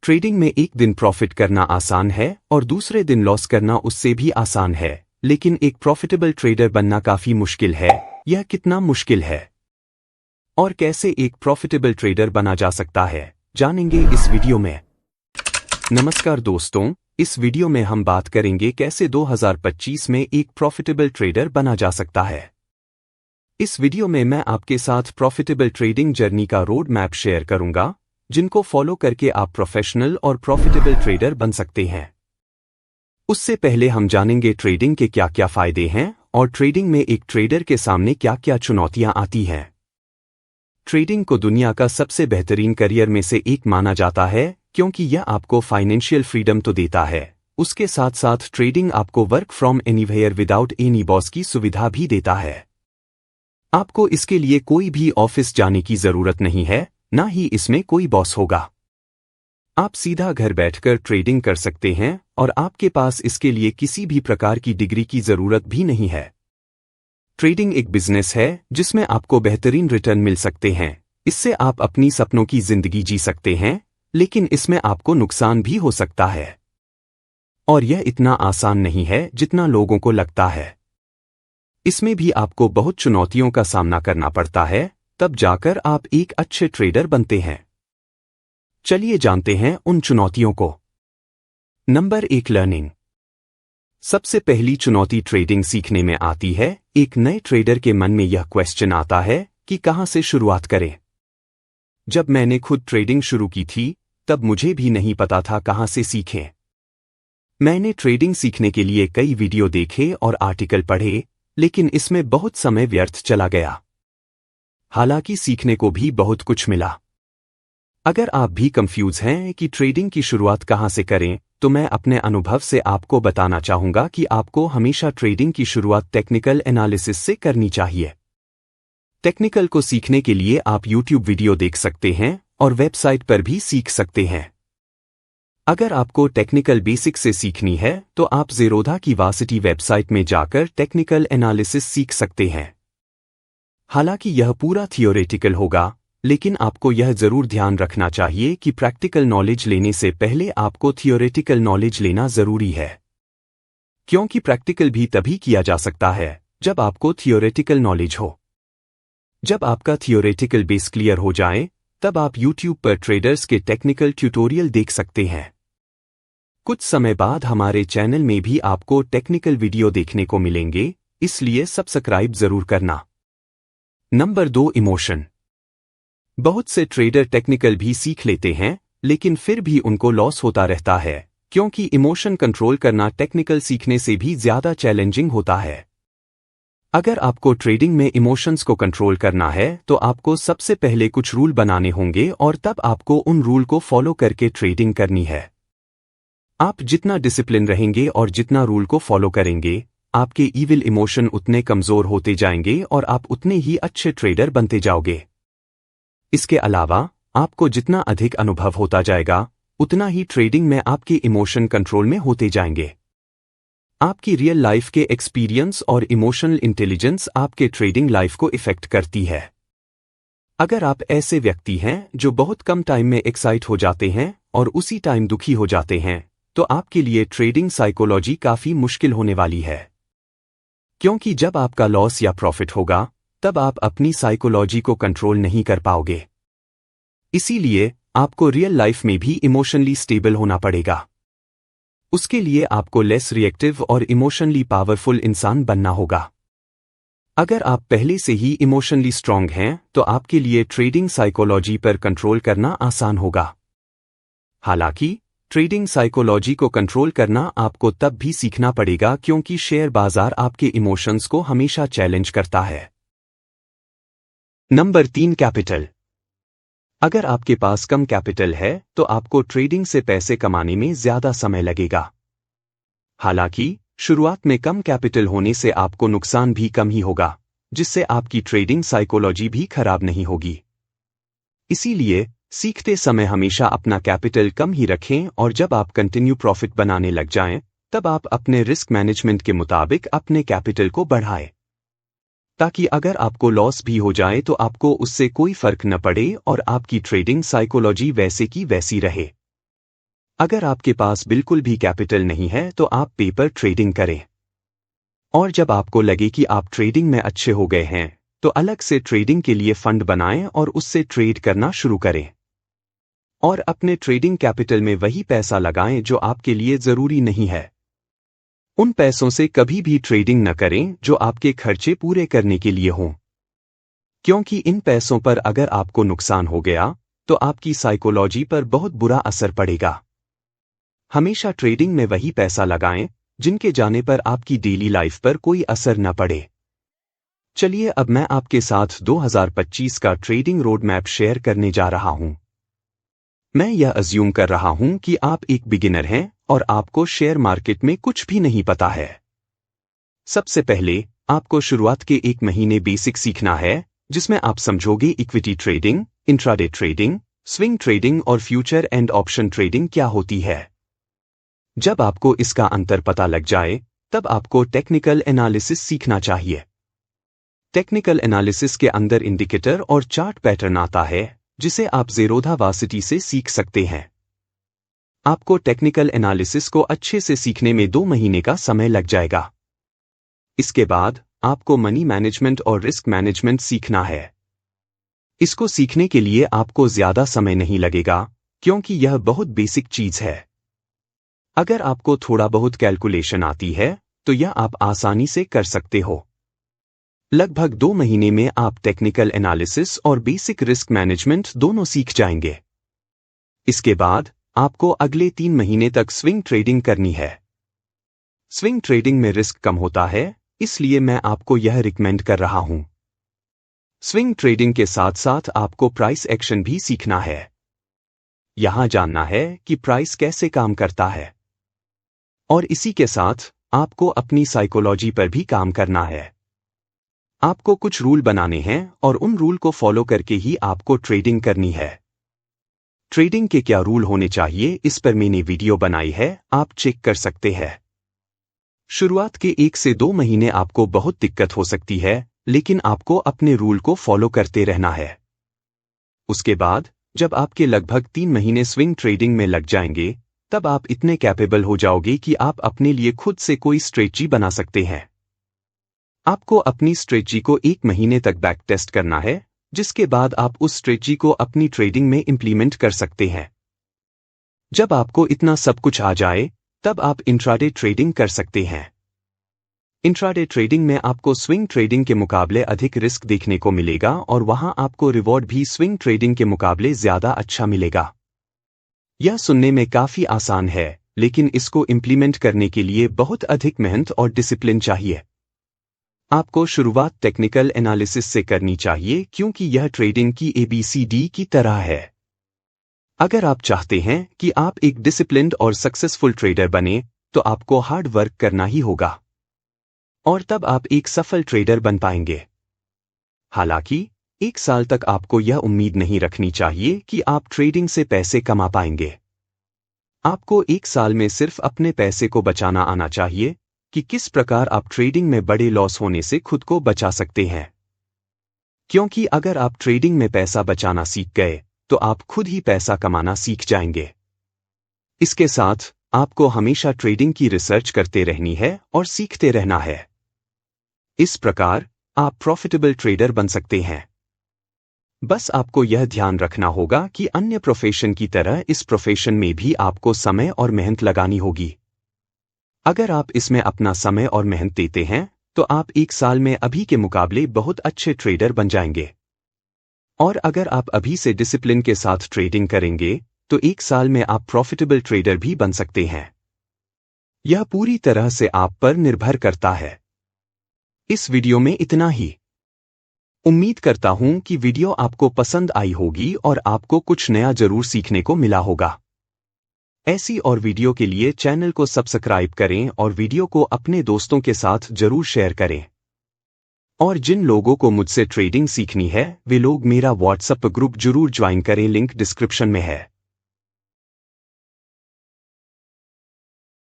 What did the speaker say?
Trading में एक दिन प्रॉफिट करना आसान है और दूसरे दिन लॉस करना उससे भी आसान है, लेकिन एक प्रॉफिटेबल ट्रेडर बनना काफी मुश्किल है। यह कितना मुश्किल है और कैसे एक प्रॉफिटेबल ट्रेडर बना जा सकता है, जानेंगे इस वीडियो में। नमस्कार दोस्तों, इस वीडियो में हम बात करेंगे कैसे 2025 में एक प्रॉफिटेबल ट्रेडर बना जा सकता है। इस वीडियो में मैं आपके साथ प्रॉफिटेबल ट्रेडिंग जर्नी का रोड मैप शेयर करूंगा, जिनको फॉलो करके आप प्रोफेशनल और प्रॉफिटेबल ट्रेडर बन सकते हैं। उससे पहले हम जानेंगे ट्रेडिंग के क्या क्या फायदे हैं और ट्रेडिंग में एक ट्रेडर के सामने क्या क्या चुनौतियां आती हैं। ट्रेडिंग को दुनिया का सबसे बेहतरीन करियर में से एक माना जाता है, क्योंकि यह आपको फाइनेंशियल फ्रीडम तो देता है, उसके साथ साथ ट्रेडिंग आपको work from anywhere without any boss की सुविधा भी देता है। आपको इसके लिए कोई भी ऑफिस जाने की जरूरत नहीं है, ना ही इसमें कोई बॉस होगा। आप सीधा घर बैठकर ट्रेडिंग कर सकते हैं और आपके पास इसके लिए किसी भी प्रकार की डिग्री की जरूरत भी नहीं है। ट्रेडिंग एक बिजनेस है जिसमें आपको बेहतरीन रिटर्न मिल सकते हैं। इससे आप अपनी सपनों की जिंदगी जी सकते हैं, लेकिन इसमें आपको नुकसान भी हो सकता है। और यह इतना आसान नहीं है जितना लोगों को लगता है। इसमें भी आपको बहुत चुनौतियों का सामना करना पड़ता है, तब जाकर आप एक अच्छे ट्रेडर बनते हैं। चलिए जानते हैं उन चुनौतियों को। Number 1, learning. सबसे पहली चुनौती ट्रेडिंग सीखने में आती है। एक नए ट्रेडर के मन में यह क्वेश्चन आता है कि कहां से शुरुआत करें। जब मैंने खुद ट्रेडिंग शुरू की थी, तब मुझे भी नहीं पता था कहां से सीखें। मैंने ट्रेडिंग सीखने के लिए कई वीडियो देखे और आर्टिकल पढ़े, लेकिन इसमें बहुत समय व्यर्थ चला गया। हालांकि सीखने को भी बहुत कुछ मिला। अगर आप भी कंफ्यूज हैं कि ट्रेडिंग की शुरुआत कहां से करें, तो मैं अपने अनुभव से आपको बताना चाहूंगा कि आपको हमेशा ट्रेडिंग की शुरुआत टेक्निकल एनालिसिस से करनी चाहिए। टेक्निकल को सीखने के लिए आप YouTube वीडियो देख सकते हैं और वेबसाइट पर भी सीख सकते हैं। अगर आपको टेक्निकल बेसिक से सीखनी है, तो आप ज़ेरोधा की वार्सिटी वेबसाइट में जाकर टेक्निकल एनालिसिस सीख सकते हैं। हालांकि यह पूरा थियोरेटिकल होगा, लेकिन आपको यह जरूर ध्यान रखना चाहिए कि प्रैक्टिकल नॉलेज लेने से पहले आपको थियोरेटिकल नॉलेज लेना जरूरी है। क्योंकि प्रैक्टिकल भी तभी किया जा सकता है जब आपको थियोरेटिकल नॉलेज हो। जब आपका थियोरेटिकल बेस क्लियर हो जाए, तब आप YouTube पर ट्रेडर्स के टेक्निकल ट्यूटोरियल देख सकते हैं। कुछ समय बाद हमारे चैनल में भी आपको टेक्निकल वीडियो देखने को मिलेंगे, इसलिए सब्सक्राइब जरूर करना। Number 2, emotion. बहुत से ट्रेडर टेक्निकल भी सीख लेते हैं, लेकिन फिर भी उनको लॉस होता रहता है, क्योंकि इमोशन कंट्रोल करना टेक्निकल सीखने से भी ज्यादा चैलेंजिंग होता है। अगर आपको ट्रेडिंग में इमोशंस को कंट्रोल करना है, तो आपको सबसे पहले कुछ रूल बनाने होंगे और तब आपको उन रूल को फॉलो करके ट्रेडिंग करनी है। आप जितना डिसिप्लिन रहेंगे और जितना रूल को फॉलो करेंगे, आपके ईविल इमोशन उतने कमजोर होते जाएंगे और आप उतने ही अच्छे ट्रेडर बनते जाओगे। इसके अलावा आपको जितना अधिक अनुभव होता जाएगा, उतना ही ट्रेडिंग में आपके इमोशन कंट्रोल में होते जाएंगे। आपकी रियल लाइफ के एक्सपीरियंस और इमोशनल इंटेलिजेंस आपके ट्रेडिंग लाइफ को इफेक्ट करती है। अगर आप ऐसे व्यक्ति हैं जो बहुत कम टाइम में एक्साइट हो जाते हैं और उसी टाइम दुखी हो जाते हैं, तो आपके लिए ट्रेडिंग साइकोलॉजी काफी मुश्किल होने वाली है। क्योंकि जब आपका लॉस या प्रॉफिट होगा, तब आप अपनी साइकोलॉजी को कंट्रोल नहीं कर पाओगे। इसीलिए आपको रियल लाइफ में भी इमोशनली स्टेबल होना पड़ेगा। उसके लिए आपको लेस रिएक्टिव और इमोशनली पावरफुल इंसान बनना होगा। अगर आप पहले से ही इमोशनली स्ट्रांग हैं, तो आपके लिए ट्रेडिंग साइकोलॉजी पर कंट्रोल करना आसान होगा। हालांकि ट्रेडिंग साइकोलॉजी को कंट्रोल करना आपको तब भी सीखना पड़ेगा, क्योंकि शेयर बाजार आपके इमोशंस को हमेशा चैलेंज करता है। Number 3, capital. अगर आपके पास कम कैपिटल है, तो आपको ट्रेडिंग से पैसे कमाने में ज्यादा समय लगेगा। हालांकि शुरुआत में कम कैपिटल होने से आपको नुकसान भी कम ही होगा, जिससे आपकी ट्रेडिंग साइकोलॉजी भी खराब नहीं होगी। इसीलिए सीखते समय हमेशा अपना कैपिटल कम ही रखें और जब आप कंटिन्यू प्रॉफिट बनाने लग जाएं, तब आप अपने रिस्क मैनेजमेंट के मुताबिक अपने कैपिटल को बढ़ाएं, ताकि अगर आपको लॉस भी हो जाए तो आपको उससे कोई फर्क न पड़े और आपकी ट्रेडिंग साइकोलॉजी वैसे की वैसी रहे। अगर आपके पास बिल्कुल भी कैपिटल नहीं है तो आप पेपर ट्रेडिंग करें। और जब आपको लगे कि आप ट्रेडिंग में अच्छे हो गए हैं तो अलग से ट्रेडिंग के लिए फंड बनाएं और उससे ट्रेड करना शुरू करें। और अपने ट्रेडिंग कैपिटल में वही पैसा लगाएं जो आपके लिए जरूरी नहीं है। उन पैसों से कभी भी ट्रेडिंग न करें जो आपके खर्चे पूरे करने के लिए हों, क्योंकि इन पैसों पर अगर आपको नुकसान हो गया तो आपकी साइकोलॉजी पर बहुत बुरा असर पड़ेगा। हमेशा ट्रेडिंग में वही पैसा लगाएं जिनके जाने पर आपकी डेली लाइफ पर कोई असर न पड़े। चलिए अब मैं आपके साथ 2025 का ट्रेडिंग रोड मैप शेयर करने जा रहा हूं। मैं यह अज्यूम कर रहा हूं कि आप एक बिगिनर हैं और आपको शेयर मार्केट में कुछ भी नहीं पता है। सबसे पहले आपको शुरुआत के 1 महीने बेसिक सीखना है, जिसमें आप समझोगे equity trading, intraday trading, swing trading और फ्यूचर एंड ऑप्शन ट्रेडिंग क्या होती है। जब आपको इसका अंतर पता लग जाए तब आपको टेक्निकल एनालिसिस सीखना चाहिए। टेक्निकल एनालिसिस के अंदर इंडिकेटर और चार्ट पैटर्न आता है जिसे आप ज़ेरोधा से सीख सकते हैं। आपको टेक्निकल एनालिसिस को अच्छे से सीखने में 2 महीने का समय लग जाएगा। इसके बाद आपको मनी मैनेजमेंट और रिस्क मैनेजमेंट सीखना है। इसको सीखने के लिए आपको ज्यादा समय नहीं लगेगा क्योंकि यह बहुत बेसिक चीज है। अगर आपको थोड़ा बहुत कैलकुलेशन आती है तो यह आप आसानी से कर सकते हो। लगभग 2 महीने में आप टेक्निकल एनालिसिस और बेसिक रिस्क मैनेजमेंट दोनों सीख जाएंगे। इसके बाद आपको अगले 3 महीने तक स्विंग ट्रेडिंग करनी है। स्विंग ट्रेडिंग में रिस्क कम होता है, इसलिए मैं आपको यह रिकमेंड कर रहा हूं। स्विंग ट्रेडिंग के साथ साथ आपको प्राइस एक्शन भी सीखना है। यहां जानना है कि प्राइस कैसे काम करता है। और इसी के साथ आपको अपनी साइकोलॉजी पर भी काम करना है। आपको कुछ रूल बनाने हैं और उन रूल को फॉलो करके ही आपको ट्रेडिंग करनी है। ट्रेडिंग के क्या रूल होने चाहिए इस पर मैंने वीडियो बनाई है, आप चेक कर सकते हैं। शुरुआत के 1 से 2 महीने आपको बहुत दिक्कत हो सकती है, लेकिन आपको अपने रूल को फॉलो करते रहना है। उसके बाद जब आपके लगभग 3 महीने स्विंग ट्रेडिंग में लग जाएंगे तब आप इतने कैपेबल हो जाओगे कि आप अपने लिए खुद से कोई स्ट्रेटजी बना सकते हैं। आपको अपनी स्ट्रेटजी को 1 महीने तक बैक टेस्ट करना है, जिसके बाद आप उस स्ट्रेटजी को अपनी ट्रेडिंग में इंप्लीमेंट कर सकते हैं। जब आपको इतना सब कुछ आ जाए तब आप इंट्राडे ट्रेडिंग कर सकते हैं। इंट्राडे ट्रेडिंग में आपको स्विंग ट्रेडिंग के मुकाबले अधिक रिस्क देखने को मिलेगा और वहां आपको रिवॉर्ड भी स्विंग ट्रेडिंग के मुकाबले ज्यादा अच्छा मिलेगा। यह सुनने में काफी आसान है, लेकिन इसको इंप्लीमेंट करने के लिए बहुत अधिक मेहनत और डिसिप्लिन चाहिए। आपको शुरुआत टेक्निकल एनालिसिस से करनी चाहिए क्योंकि यह ट्रेडिंग की ABCD की तरह है। अगर आप चाहते हैं कि आप एक डिसिप्लिन्ड और सक्सेसफुल ट्रेडर बने तो आपको हार्ड वर्क करना ही होगा और तब आप एक सफल ट्रेडर बन पाएंगे। हालांकि 1 साल तक आपको यह उम्मीद नहीं रखनी चाहिए कि आप ट्रेडिंग से पैसे कमा पाएंगे। आपको 1 साल में सिर्फ अपने पैसे को बचाना आना चाहिए कि किस प्रकार आप ट्रेडिंग में बड़े लॉस होने से खुद को बचा सकते हैं। क्योंकि अगर आप ट्रेडिंग में पैसा बचाना सीख गए तो आप खुद ही पैसा कमाना सीख जाएंगे। इसके साथ आपको हमेशा ट्रेडिंग की रिसर्च करते रहनी है और सीखते रहना है। इस प्रकार आप प्रॉफिटेबल ट्रेडर बन सकते हैं। बस आपको यह ध्यान रखना होगा कि अन्य प्रोफेशन की तरह इस प्रोफेशन में भी आपको समय और मेहनत लगानी होगी। अगर आप इसमें अपना समय और मेहनत देते हैं तो आप 1 साल में अभी के मुकाबले बहुत अच्छे ट्रेडर बन जाएंगे। और अगर आप अभी से डिसिप्लिन के साथ ट्रेडिंग करेंगे तो 1 साल में आप प्रॉफिटेबल ट्रेडर भी बन सकते हैं। यह पूरी तरह से आप पर निर्भर करता है। इस वीडियो में इतना ही। उम्मीद करता हूं कि वीडियो आपको पसंद आई होगी और आपको कुछ नया जरूर सीखने को मिला होगा। ऐसी और वीडियो के लिए चैनल को सब्सक्राइब करें और वीडियो को अपने दोस्तों के साथ जरूर शेयर करें। और जिन लोगों को मुझसे ट्रेडिंग सीखनी है वे लोग मेरा व्हाट्सएप ग्रुप जरूर ज्वाइन करें, लिंक डिस्क्रिप्शन में है।